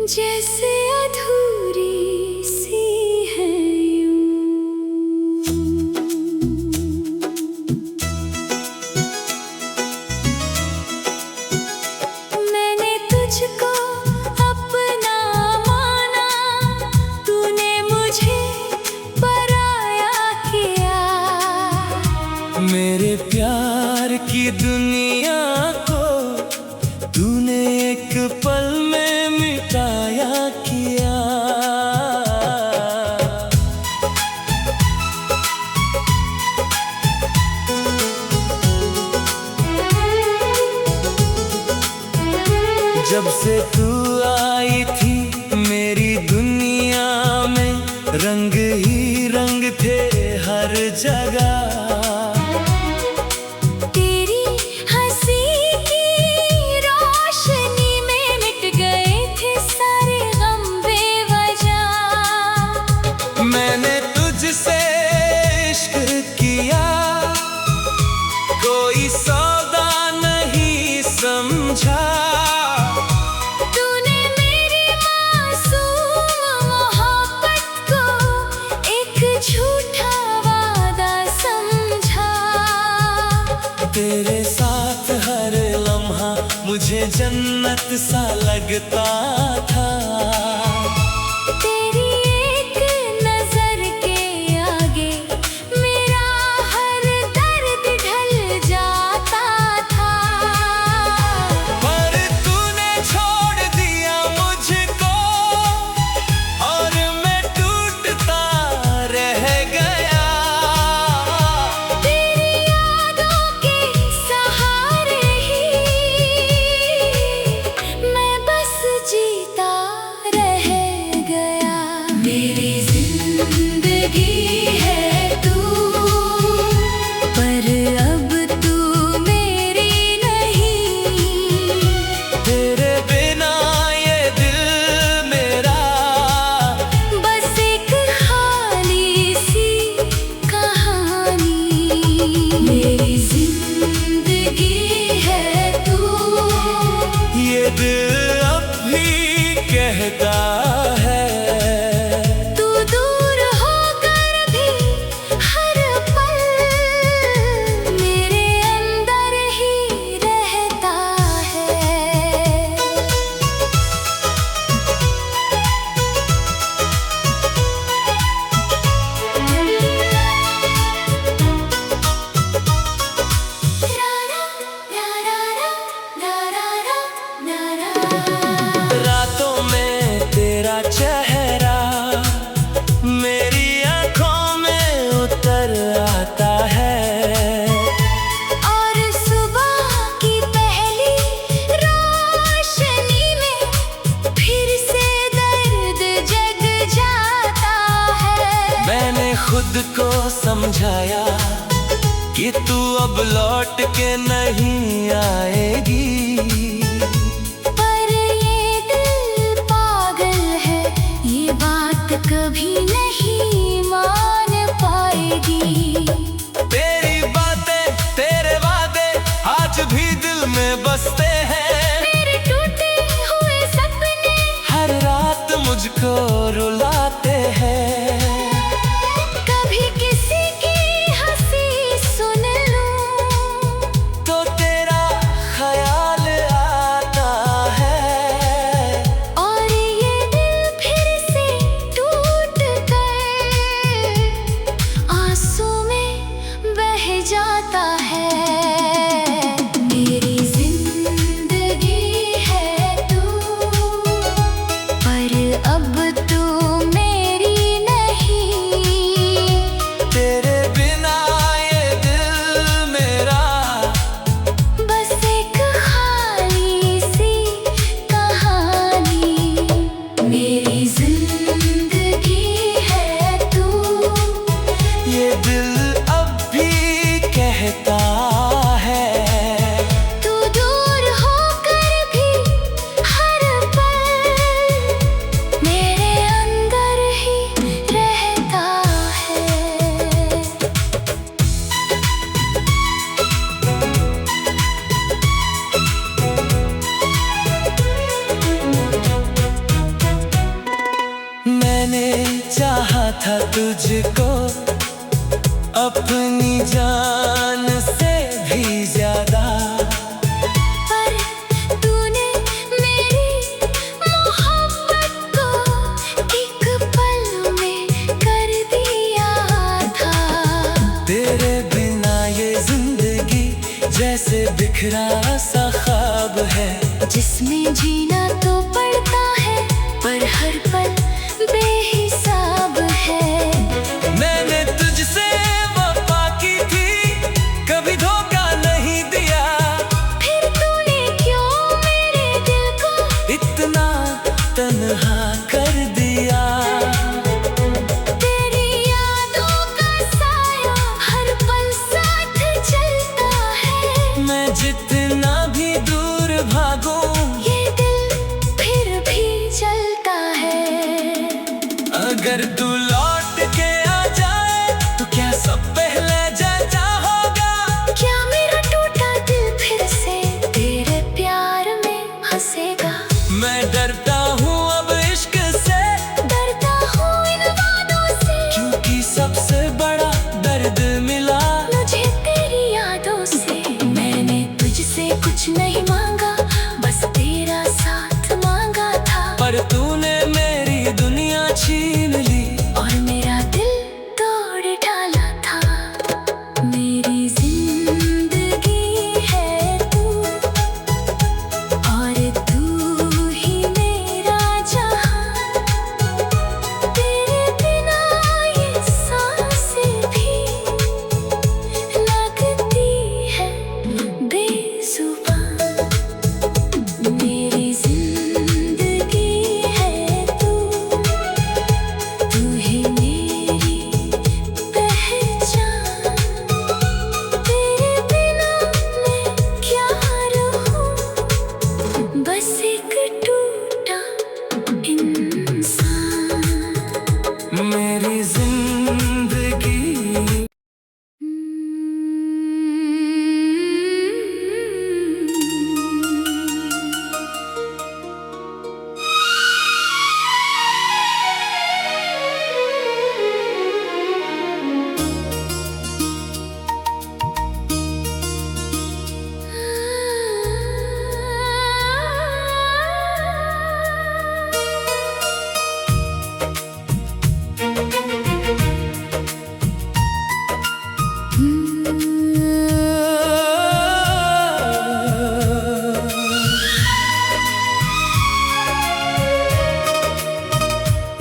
जैसे अधूरी सी है यूं। मैंने तुझको अपना माना, तूने मुझे पराया किया। मेरे प्यार की दुनिया को तूने एक पल में मिटाया किया। जब से तू आई थी मेरी दुनिया में, रंग ही रंग थे हर जगह। मैंने तुझसे इश्क किया, कोई सौदा नहीं समझा। तूने मेरी मासूम मोहब्बत को एक झूठा वादा समझा। तेरे साथ हर लम्हा मुझे जन्नत सा लगता था। मेरी जिंदगी है तू, ये दिल अब भी कहता है। तू दूर होकर भी हर पल मेरे अंदर ही रहता है। रातों में तेरा चेहरा मेरी आंखों में उतर आता है। और सुबह की पहली रोशनी में फिर से दर्द जग जाता है। मैंने खुद को समझाया कि तू अब लौट के नहीं आएगी, पर ये दिल पागल है, ये बात कभी नहीं मान पाएगी। तेरी बातें तेरे वादे आज भी दिल में बसते हैं। मेरे टूटे हुए सपने हर रात मुझको रुलाते हैं। कभी किसी की हंसी सुन लूं तो तेरा ख्याल आता है, और ये दिल फिर से टूट कर आंसू में बह जाता है। मेरी जिंदगी है तू, पर अब तू था तुझको अपनी जान से भी ज्यादा, पर तूने मेरी मोहब्बत को एक पल में कर दिया था। तेरे बिना ये जिंदगी जैसे बिखरा सा ख्वाब है, जिसमें जीना तो पड़ता है पर हर पल बेहिसाब है। मैंने तुझसे वफा की थी, कभी धोखा नहीं दिया, फिर तूने क्यों मेरे दिल को इतना तन्हा कर दिया। तेरी यादों का साया हर पल साथ चलता है। मैं जितना भी दूर भागूं ये दिल फिर भी चलता है। अगर तू लौट के आ जाए तो क्या सब पहले जैसा होगा? क्या मेरा टूटा दिल फिर से तेरे प्यार में हंसेगा? मैं डरता हूँ अब इश्क से, डरता हूँ इन वादों से, क्योंकि सबसे बड़ा दर्द मिला मुझे तेरी यादों से। मैंने तुझसे कुछ नहीं मांगा, बस तेरा साथ मांगा था, पर तूने मेरी दुनिया छीन ली और मेरा दिल तोड़ डाला था। मेरी जिंदगी है तू और तू ही मेरा जहां। तेरे बिना ये सांसें भी लगती है बेजुबान। मेरी जिंदगी है तू ही मेरी पहचान। तेरे बिना मैं क्या रहूं, बस एक टूटा इंसान। मेरी जिंदगी।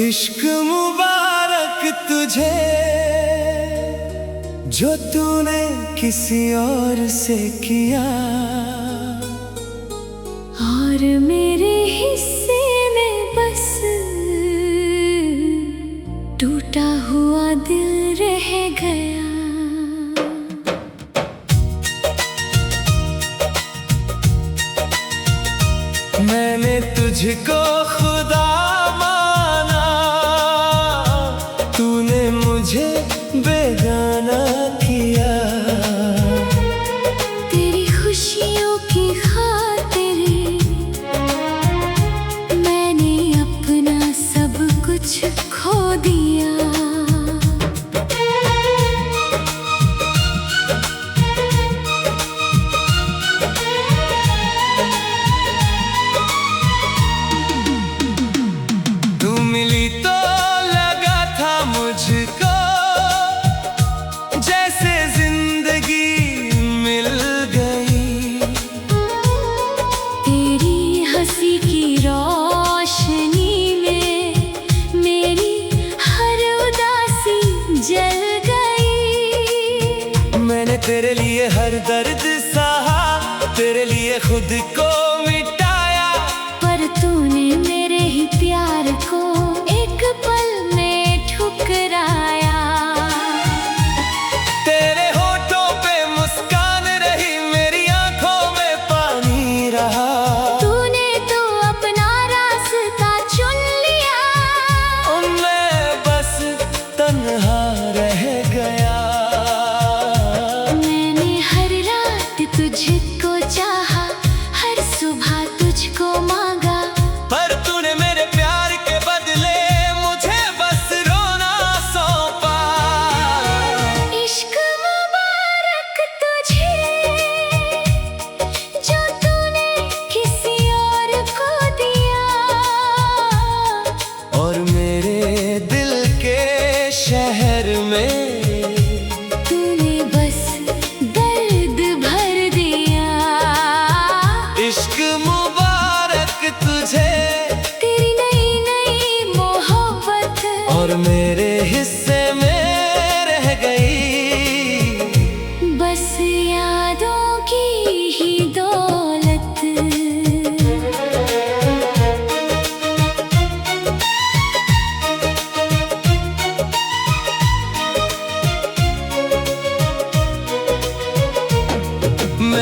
इश्क मुबारक तुझे जो तूने किसी और से किया, और मेरे हिस्से में बस टूटा हुआ दिल रह गया। मैंने तुझको खुदा माना, तूने मुझे बेगाना किया। तेरी खुशियों की खातिर मैंने अपना सब कुछ खो दिया। तू मिली तो लगा था मुझको जैसे जिंदगी मिल गई। तेरी हंसी की रोशनी में मेरी हर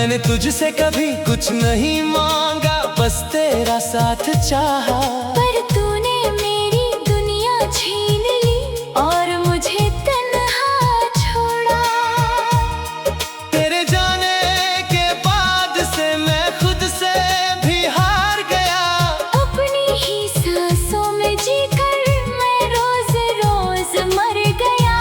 मैंने तुझसे कभी कुछ नहीं मांगा, बस तेरा साथ चाहा। पर तूने मेरी दुनिया छीन ली और मुझे तन्हा छोड़ा। तेरे जाने के बाद से मैं खुद से भी हार गया। अपनी ही सांसों में जीकर मैं रोज रोज मर गया।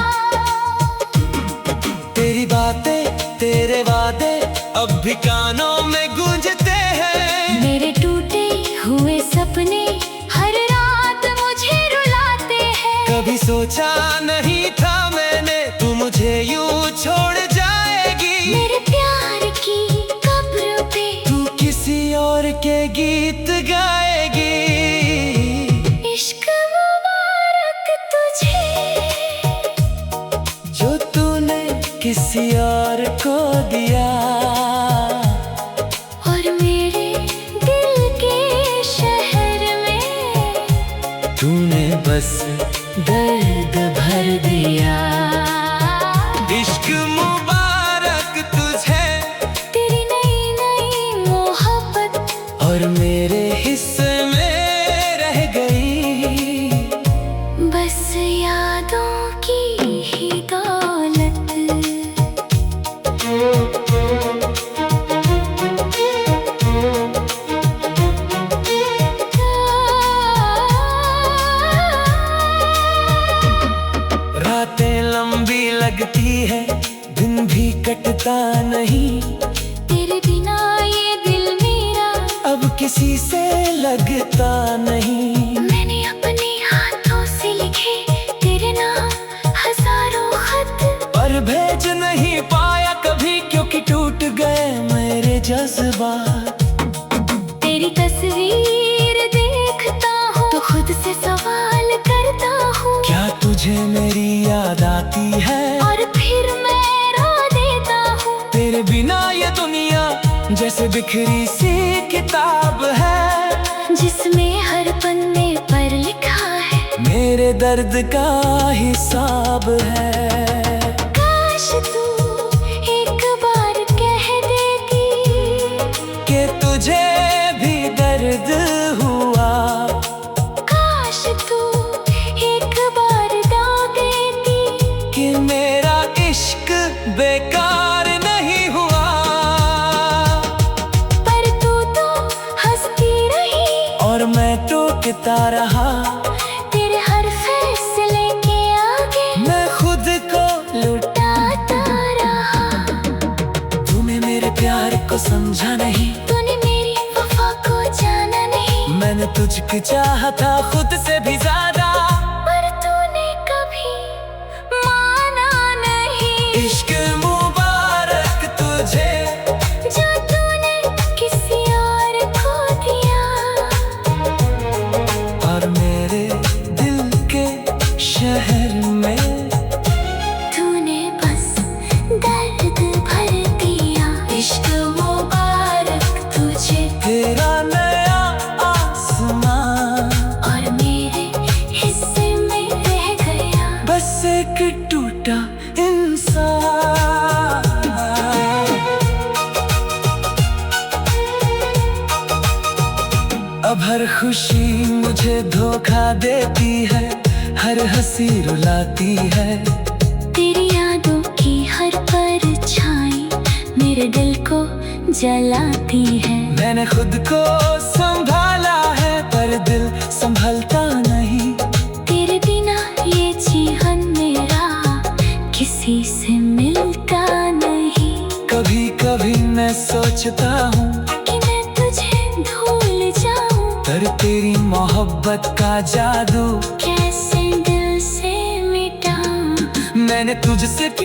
तेरी बातें तेरे वादे अब भी कानों में गूंजते हैं। मेरे टूटे हुए सपने हर रात मुझे रुलाते हैं। कभी सोचा नहीं था मैंने तू मुझे यूं छोड़ जाएगी। मेरे प्यार की कब्र पे तू किसी और के गीत गाएगी। इश्क मुबारक तुझे जो तूने किसी और को दिया। और मेरे दिल के शहर में तूने बस दर्द भर दिया। इश्क मुबारक तुझे, तेरी नई नई मोहब्बत और मेरे हिस्से में रह गई बस यादों की ही दौलत। रातें लंबी लगती है, दिन भी कटता नहीं। तेरे बिना ये दिल मेरा अब किसी से लगता नहीं। मैंने अपने हाथों से लिखे तेरे नाम हजारों खत, पर भेज नहीं पाया कभी, क्योंकि टूट गए मेरे जज्बात। तेरी तस्वीर देखता हूँ तो खुद से सवाल करता हूँ, क्या तुझे मेरी याद आती है? और फिर मैं रो देता हूँ। तेरे बिना ये दुनिया जैसे बिखरी सी किताब है, जिसमें हर पन्ने पर लिखा है मेरे दर्द का हिसाब है। काश तू एक बार कह देती कि तुझे भी दर्द हुआ। काश तू एक बार दाव देती कि मेरा इश्क बेकार नहीं हुआ। पर तू तो हंसती रही और मैं टोकता रहा। तेरे हर फैसले के आगे मैं खुद को लुटाता रहा। तूने मेरे प्यार को समझा नहीं, तूने मेरी वफा को जाना नहीं। मैंने तुझको चाहा था खुद से भी ज्यादा, पर तूने कभी माना नहीं। इश्क मुबारक तुझे, जो तूने किसी और को दिया। और मेरे दिल के शहर में तूने बस दर्द भर दिया। इश्क मुबारक तुझे, तेरा नया आसमां और मेरे हिस्से में रह गया बस एक टूटा इंसान। अब हर खुशी मुझे धोखा देती है, हर हंसी रुलाती है। तेरी यादों की हर परछाई मेरे दिल को जलाती है। मैंने खुद को संभाला है, पर दिल संभलता नहीं। तेरे बिना ये जीवन मेरा किसी से मिलता नहीं। कभी कभी मैं सोचता हूँ कि मैं तुझे भूल जाऊं, पर तेरी मोहब्बत का जादू कैसे दिल से मिटाऊं। मैंने तुझसे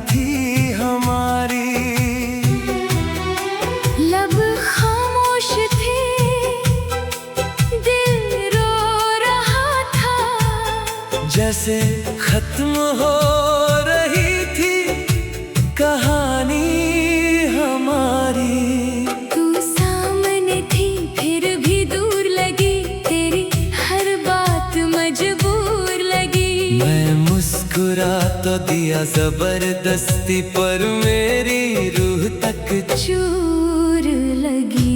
थी हमारी। लब खामोश थे, दिल रो रहा था, जैसे खत्म हो रही थी कहानी हमारी। तू सामने थी फिर भी दूर लगी, तेरी हर बात मजबूर लगी। मैं मुस्कुरा तो दिया जबरदस्ती, पर मेरी रूह तक चूर लगी।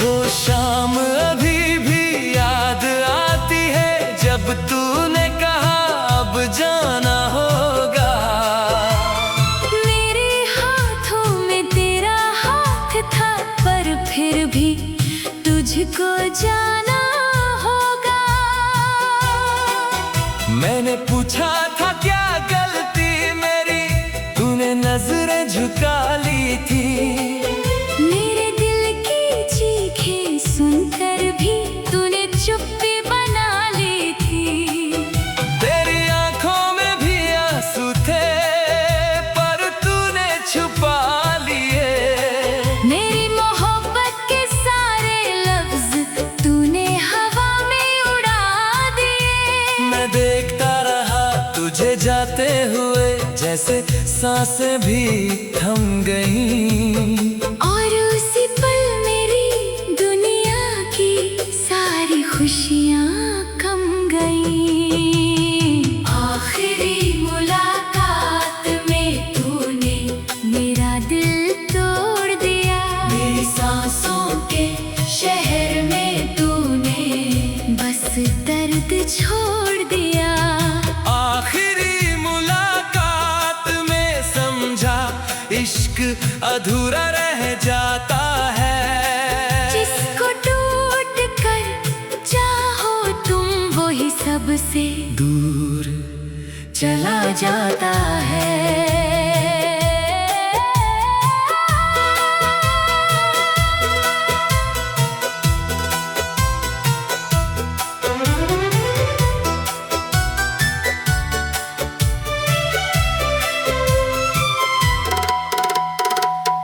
वो शाम अभी भी याद आती है, जब तूने कहा अब जाना होगा। मेरे हाथों में तेरा हाथ था, पर फिर भी तुझको जाना होगा। मैंने पूछा था क्या गलती मेरी, तूने नजरें झुका ली थी। मेरे दिल की चीखें सुनकर भी तूने चुप्पी बना ली थी। तेरी आंखों में भी आंसू थे, पर तूने छुपा लिए। मेरी मोहब्बत के सारे लफ्ज तूने हवा में उड़ा दिए। मैं देखता रहा तुझे जाते हुए, जैसे सांसें भी थम गईं। और उसी पल मेरी दुनिया की सारी खुशियाँ कम गईं। आखिरी मुलाकात में तूने मेरा दिल तोड़ दिया। मेरी सांसों के शहर में तूने बस दर्द छोड़ दिया। आखिरी मुलाकात में समझा इश्क अधूरा रह जाता है। जिसको टूट कर चाहो तुम, वही सबसे दूर चला जाता है।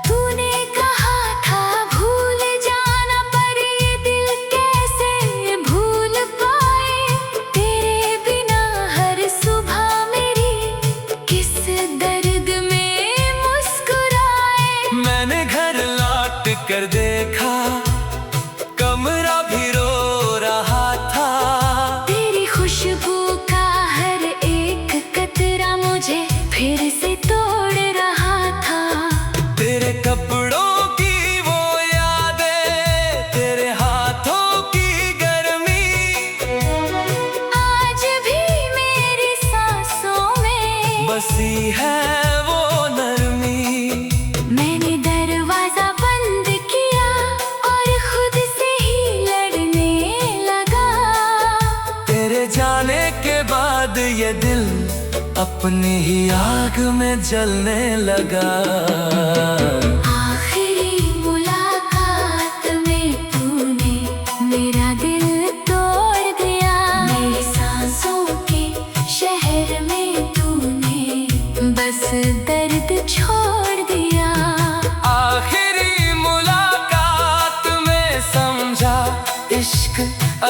तूने कहा था भूल जाना, पर ये दिल कैसे भूल पाए। तेरे बिना हर सुबह मेरी किस दर्द में मुस्कुराए। मैंने घर लौट कर देखा, कमरा भी रो रहा था। तेरी खुशबू का हर एक कतरा मुझे फिर से तोड़ रहा था। तेरे कपड़ों की वो यादें, तेरे हाथों की गर्मी, आज भी मेरी सांसों में बसी है वो नरमी। मैंने दरवाजा बंद किया और खुद से ही लड़ने लगा। तेरे जाने के बाद ये दिल अपनी ही आग में जलने लगा। आखिरी मुलाकात में तूने मेरा दिल तोड़ दिया। मेरी सांसों के शहर में तूने बस दर्द छोड़ दिया। आखिरी मुलाकात में समझा इश्क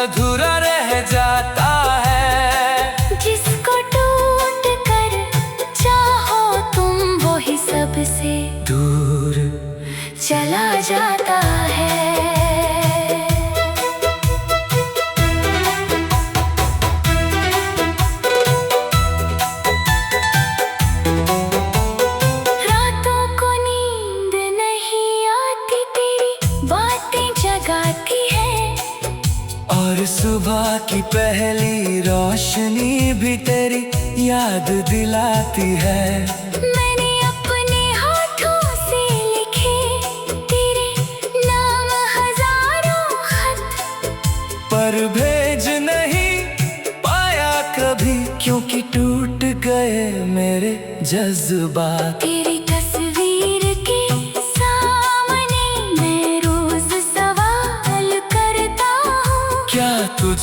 अधूरा रह जाता है। जिसको टूट कर चाहो तुम, वही सबसे दूर चला जाता है। रातों को नींद नहीं आती, तेरी बातें जगाती है। और सुबह की पहली रोशनी भी तेरी याद दिलाती है। मैंने अपने हाथों से लिखे तेरे नाम हजारों खत, पर भेज नहीं पाया कभी, क्योंकि टूट गए मेरे जज्बात। तेरी तस्वीर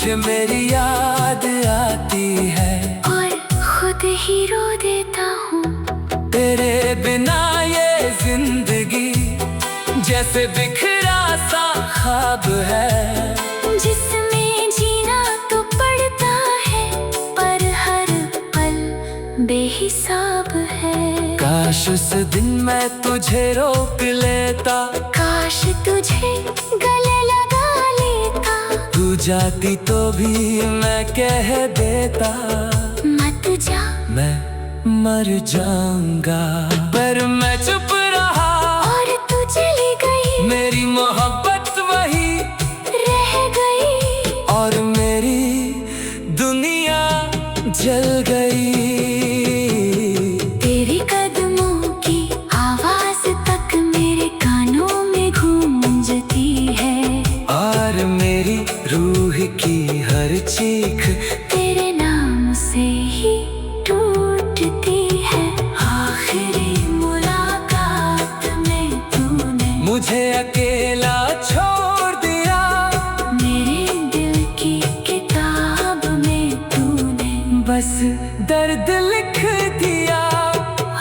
तुझे मेरी याद आती है और खुद ही रो देता हूँ। तेरे बिना ये जिंदगी जैसे बिखरा सा ख्वाब है, जिसमें जीना तो पड़ता है पर हर पल बेहिसाब है। काश उस दिन मैं तुझे रोक लेता, काश तुझे गले लगा लेता। तू जाती तो भी मैं कह देता मत जा, मैं मर जाऊंगा। पर मैं चुप रहा और तू चली गई, मेरी मोहब्बत वही रह गई और मेरी दुनिया जल गई। तेरी कदमों की आवाज तक मेरे कानों में गूंजती है और मेरी रूह की हर चीख तेरे नाम से ही टूटती है। आखिरी मुलाकात में तूने मुझे अकेला छोड़ दिया, मेरे दिल की किताब में तूने बस दर्द लिख दिया।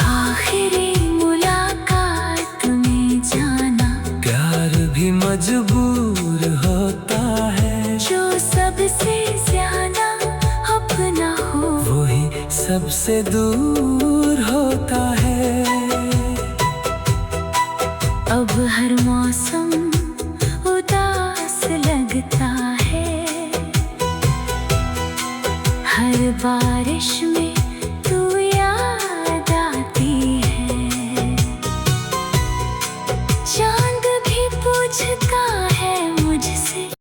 आखिरी मुलाकात में जाना प्यार भी मजबूर होता है, जो सबसे ज्यादा अपना हो वही सबसे दूर होता है। अब हर मौसम उदास लगता है, हर बारिश